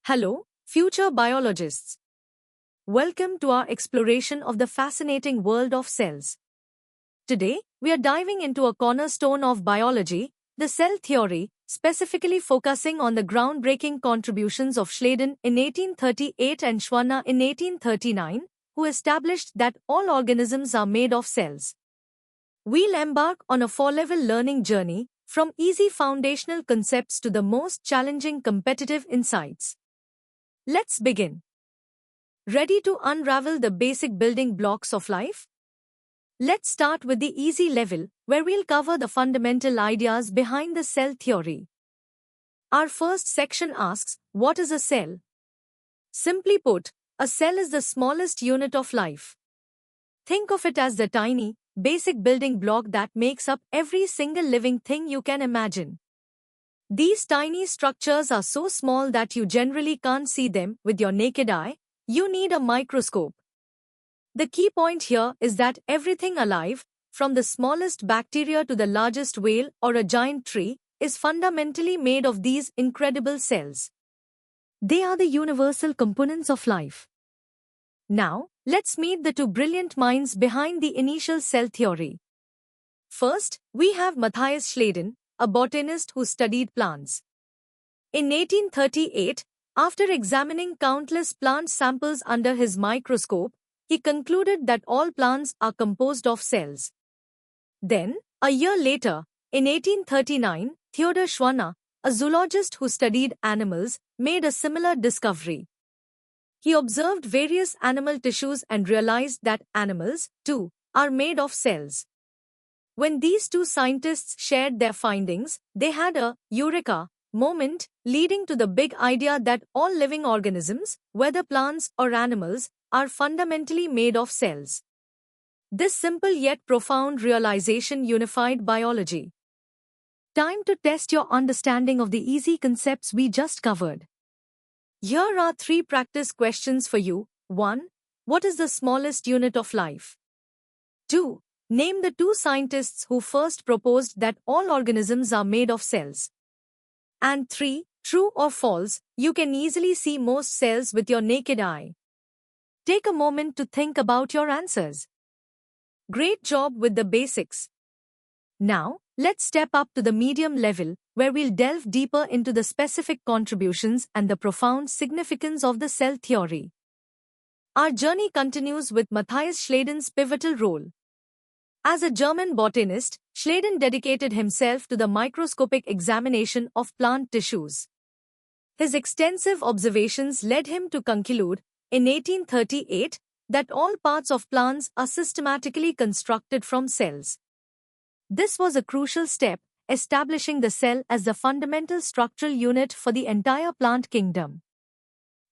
Hello, future biologists. Welcome to our exploration of the fascinating world of cells. Today, we are diving into a cornerstone of biology, the cell theory, specifically focusing on the groundbreaking contributions of Schleiden in 1838 and Schwann in 1839, who established that all organisms are made of cells. We'll embark on a four-level learning journey, from easy foundational concepts to the most challenging competitive insights. Let's begin. Ready to unravel the basic building blocks of life? Let's start with the easy level, where we'll cover the fundamental ideas behind the cell theory. Our first section asks, what is a cell? Simply put, a cell is the smallest unit of life. Think of it as the tiny, basic building block that makes up every single living thing you can imagine. These tiny structures are so small that you generally can't see them with your naked eye. You need a microscope. The key point here is that everything alive, from the smallest bacteria to the largest whale or a giant tree, is fundamentally made of these incredible cells. They are the universal components of life. Now, let's meet the two brilliant minds behind the initial cell theory. First, we have Matthias Schleiden, a botanist who studied plants. In 1838, after examining countless plant samples under his microscope, he concluded that all plants are composed of cells. Then, a year later, in 1839, Theodor Schwann, a zoologist who studied animals, made a similar discovery. He observed various animal tissues and realized that animals, too, are made of cells. When these two scientists shared their findings, they had a eureka moment, leading to the big idea that all living organisms, whether plants or animals, are fundamentally made of cells. This simple yet profound realization unified biology. Time to test your understanding of the easy concepts we just covered. Here are 3 practice questions for you. 1. What is the smallest unit of life? 2. Name the 2 scientists who first proposed that all organisms are made of cells. And 3. True or false, you can easily see most cells with your naked eye. Take a moment to think about your answers. Great job with the basics. Now, let's step up to the medium level, where we'll delve deeper into the specific contributions and the profound significance of the cell theory. Our journey continues with Matthias Schleiden's pivotal role. As a German botanist, Schleiden dedicated himself to the microscopic examination of plant tissues. His extensive observations led him to conclude, in 1838, that all parts of plants are systematically constructed from cells. This was a crucial step, establishing the cell as the fundamental structural unit for the entire plant kingdom.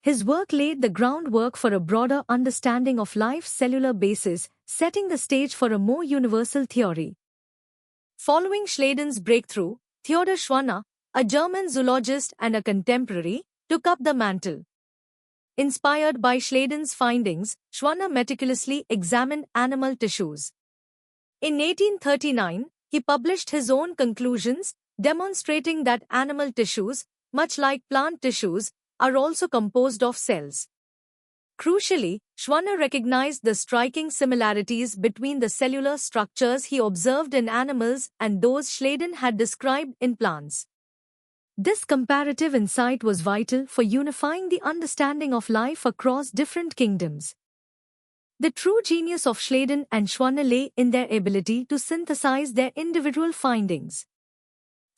His work laid the groundwork for a broader understanding of life's cellular basis, setting the stage for a more universal theory. Following Schleiden's breakthrough, Theodor Schwann, a German zoologist and a contemporary, took up the mantle. Inspired by Schleiden's findings, Schwann meticulously examined animal tissues. In 1839, he published his own conclusions, demonstrating that animal tissues, much like plant tissues, are also composed of cells. Crucially, Schwann recognized the striking similarities between the cellular structures he observed in animals and those Schleiden had described in plants. This comparative insight was vital for unifying the understanding of life across different kingdoms. The true genius of Schleiden and Schwann lay in their ability to synthesize their individual findings.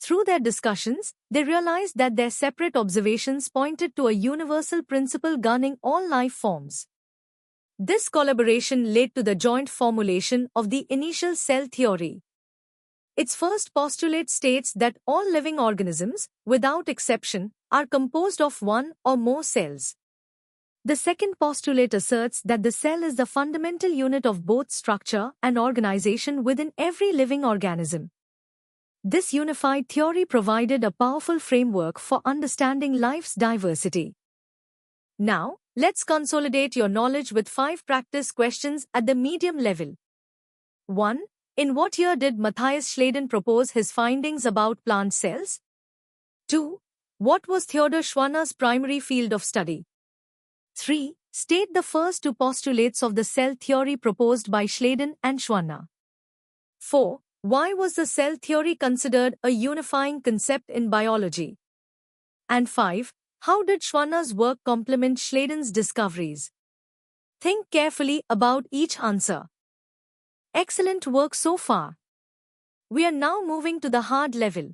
Through their discussions, they realized that their separate observations pointed to a universal principle governing all life forms. This collaboration led to the joint formulation of the initial cell theory. Its first postulate states that all living organisms, without exception, are composed of one or more cells. The second postulate asserts that the cell is the fundamental unit of both structure and organization within every living organism. This unified theory provided a powerful framework for understanding life's diversity. Now, let's consolidate your knowledge with 5 practice questions at the medium level. 1. In what year did Matthias Schleiden propose his findings about plant cells? 2. What was Theodor Schwanner's primary field of study? 3. State the first two postulates of the cell theory proposed by Schleiden and Schwanner. 4. Why was the cell theory considered a unifying concept in biology? And 5. How did Schwanner's work complement Schleiden's discoveries? Think carefully about each answer. Excellent work so far. We are now moving to the hard level.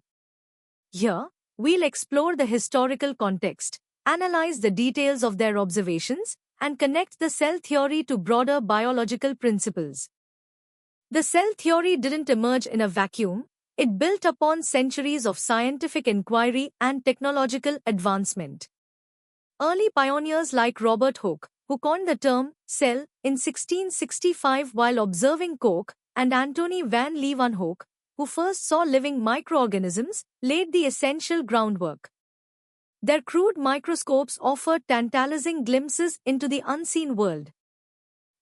Here, we'll explore the historical context, analyze the details of their observations, and connect the cell theory to broader biological principles. The cell theory didn't emerge in a vacuum. It built upon centuries of scientific inquiry and technological advancement. Early pioneers like Robert Hooke, who coined the term cell in 1665 while observing Koch, and Antony van Leeuwenhoek, who first saw living microorganisms, laid the essential groundwork. Their crude microscopes offered tantalizing glimpses into the unseen world.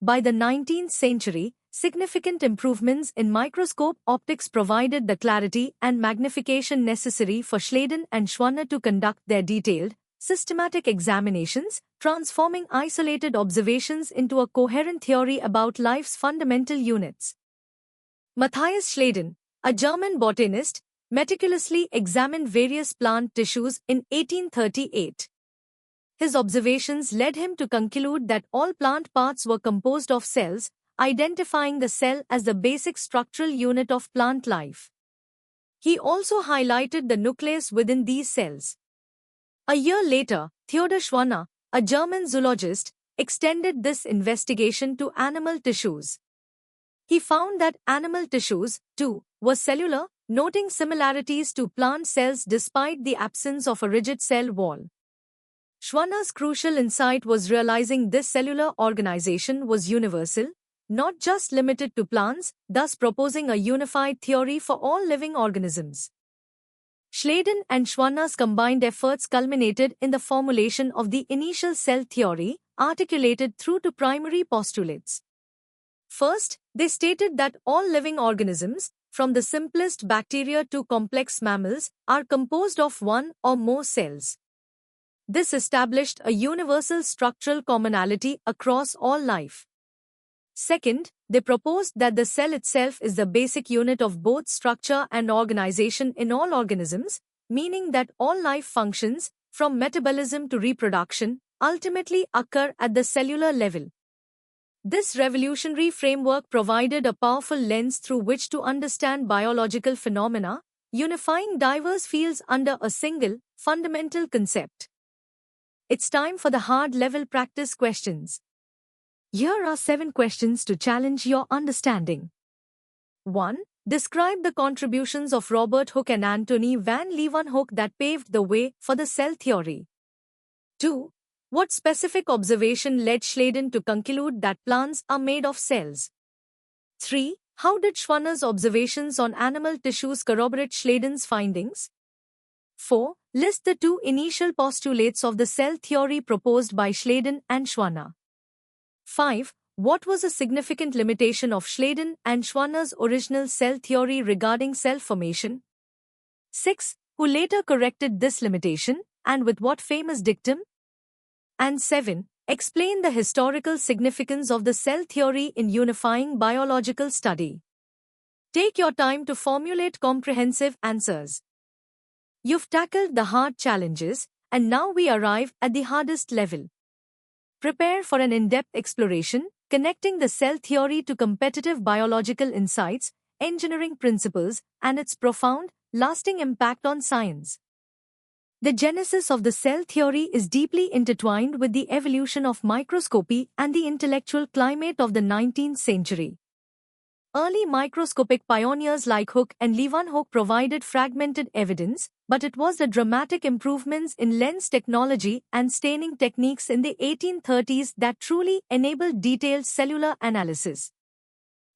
By the 19th century, significant improvements in microscope optics provided the clarity and magnification necessary for Schleiden and Schwanner to conduct their detailed, systematic examinations, transforming isolated observations into a coherent theory about life's fundamental units. Matthias Schleiden, a German botanist, meticulously examined various plant tissues in 1838. His observations led him to conclude that all plant parts were composed of cells, identifying the cell as the basic structural unit of plant life. He also highlighted the nucleus within these cells. A year later, Theodor Schwanner, a German zoologist, extended this investigation to animal tissues. He found that animal tissues, too, were cellular, noting similarities to plant cells despite the absence of a rigid cell wall. Schwanner's crucial insight was realizing this cellular organization was universal, not just limited to plants, thus proposing a unified theory for all living organisms. Schleiden and Schwanner's combined efforts culminated in the formulation of the initial cell theory, articulated through two primary postulates. First, they stated that all living organisms, from the simplest bacteria to complex mammals, are composed of one or more cells. This established a universal structural commonality across all life. Second, they proposed that the cell itself is the basic unit of both structure and organization in all organisms, meaning that all life functions, from metabolism to reproduction, ultimately occur at the cellular level. This revolutionary framework provided a powerful lens through which to understand biological phenomena, unifying diverse fields under a single, fundamental concept. It's time for the hard-level practice questions. Here are 7 questions to challenge your understanding. 1. Describe the contributions of Robert Hooke and Antony van Leeuwenhoek that paved the way for the cell theory. 2. What specific observation led Schleiden to conclude that plants are made of cells? 3. How did Schwanner's observations on animal tissues corroborate Schleiden's findings? 4. List the 2 initial postulates of the cell theory proposed by Schleiden and Schwanner. 5. What was a significant limitation of Schleiden and Schwanner's original cell theory regarding cell formation? 6. Who later corrected this limitation, and with what famous dictum? And 7. Explain the historical significance of the cell theory in unifying biological study. Take your time to formulate comprehensive answers. You've tackled the hard challenges, and now we arrive at the hardest level. Prepare for an in-depth exploration, connecting the cell theory to competitive biological insights, engineering principles, and its profound, lasting impact on science. The genesis of the cell theory is deeply intertwined with the evolution of microscopy and the intellectual climate of the 19th century. Early microscopic pioneers like Hooke and Leeuwenhoek provided fragmented evidence, but it was the dramatic improvements in lens technology and staining techniques in the 1830s that truly enabled detailed cellular analysis.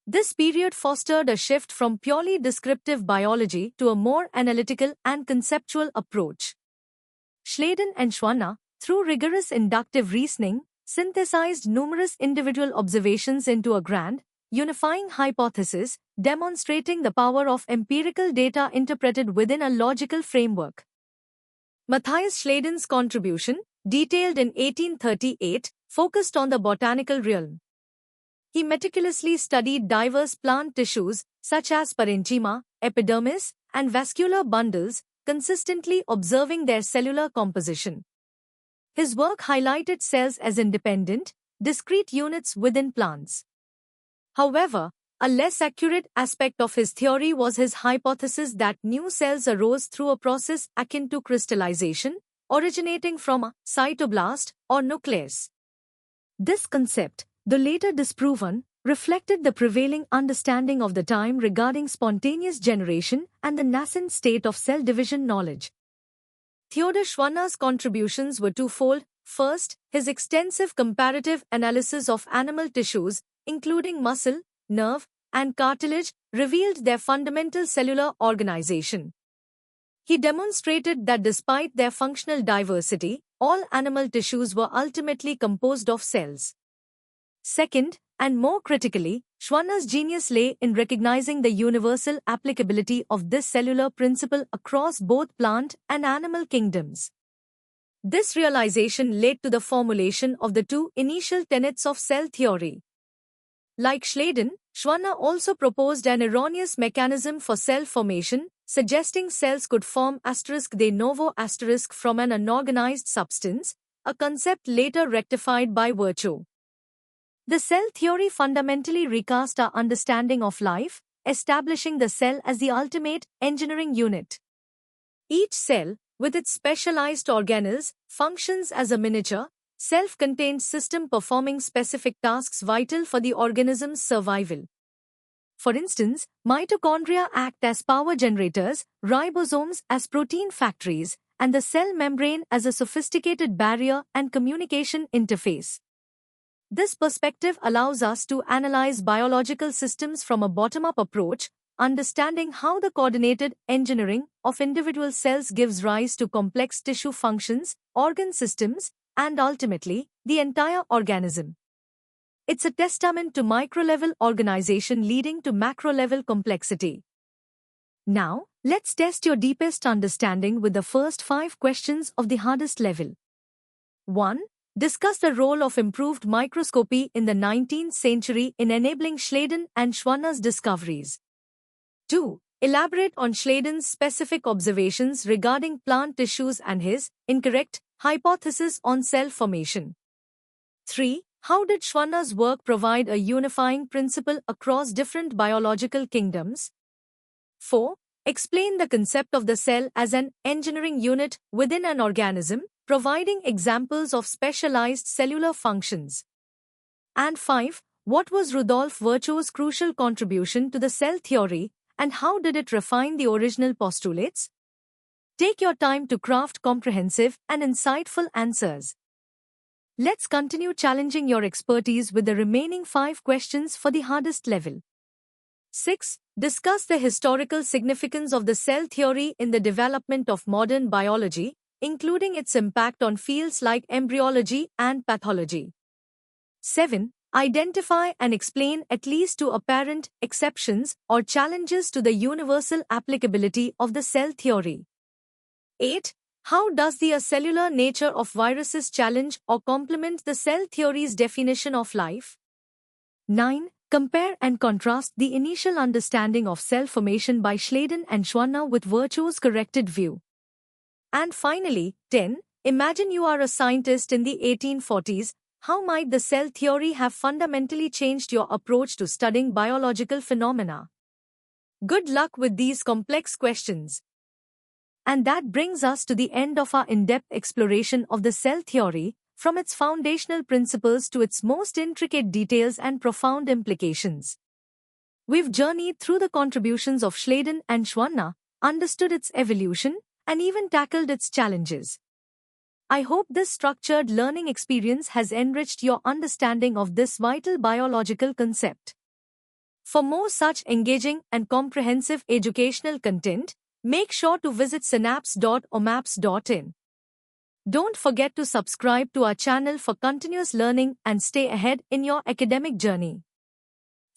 This period fostered a shift from purely descriptive biology to a more analytical and conceptual approach. Schleiden and Schwanner, through rigorous inductive reasoning, synthesized numerous individual observations into a grand, unifying hypothesis, demonstrating the power of empirical data interpreted within a logical framework. Matthias Schleden's contribution, detailed in 1838, focused on the botanical realm. He meticulously studied diverse plant tissues such as parenchyma, epidermis, and vascular bundles, consistently observing their cellular composition. His work highlighted cells as independent, discrete units within plants. However, a less accurate aspect of his theory was his hypothesis that new cells arose through a process akin to crystallization, originating from a cytoblast or nucleus. This concept, though later disproven, reflected the prevailing understanding of the time regarding spontaneous generation and the nascent state of cell division knowledge. Theodor Schwanner's contributions were twofold. First, his extensive comparative analysis of animal tissues, including muscle, nerve, and cartilage, revealed their fundamental cellular organization. He demonstrated that despite their functional diversity, all animal tissues were ultimately composed of cells. Second, and more critically, Schwanner's genius lay in recognizing the universal applicability of this cellular principle across both plant and animal kingdoms. This realization led to the formulation of the two initial tenets of cell theory. Like Schleden, Schwanner also proposed an erroneous mechanism for cell formation, suggesting cells could form *de novo* from an unorganized substance, a concept later rectified by Virchow. The cell theory fundamentally recast our understanding of life, establishing the cell as the ultimate engineering unit. Each cell, with its specialized organelles, functions as a miniature, self-contained system performing specific tasks vital for the organism's survival. For instance, mitochondria act as power generators, ribosomes as protein factories, and the cell membrane as a sophisticated barrier and communication interface. This perspective allows us to analyze biological systems from a bottom-up approach, understanding how the coordinated engineering of individual cells gives rise to complex tissue functions, organ systems, and ultimately, the entire organism. It's a testament to micro-level organization leading to macro-level complexity. Now, let's test your deepest understanding with the first 5 questions of the hardest level. 1. Discuss the role of improved microscopy in the 19th century in enabling Schleden and Schwanner's discoveries. 2. Elaborate on Schleden's specific observations regarding plant tissues and his incorrect hypothesis on cell formation. 3. How did Schwanner's work provide a unifying principle across different biological kingdoms? 4. Explain the concept of the cell as an engineering unit within an organism, providing examples of specialized cellular functions. And 5. What was Rudolf Virchow's crucial contribution to the cell theory, and how did it refine the original postulates? Take your time to craft comprehensive and insightful answers. Let's continue challenging your expertise with the remaining 5 questions for the hardest level. 6. Discuss the historical significance of the cell theory in the development of modern biology, including its impact on fields like embryology and pathology. 7. Identify and explain at least 2 apparent exceptions or challenges to the universal applicability of the cell theory. 8. How does the acellular nature of viruses challenge or complement the cell theory's definition of life? 9. Compare and contrast the initial understanding of cell formation by Schleden and Schwanner with Virchow's corrected view. And finally, 10. Imagine you are a scientist in the 1840s. How might the cell theory have fundamentally changed your approach to studying biological phenomena? Good luck with these complex questions. And that brings us to the end of our in-depth exploration of the cell theory, from its foundational principles to its most intricate details and profound implications. We've journeyed through the contributions of Schleden and Schwanner, understood its evolution, and even tackled its challenges. I hope this structured learning experience has enriched your understanding of this vital biological concept. For more such engaging and comprehensive educational content, make sure to visit synapse.omaps.in. Don't forget to subscribe to our channel for continuous learning and stay ahead in your academic journey.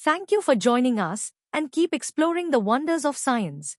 Thank you for joining us, and keep exploring the wonders of science.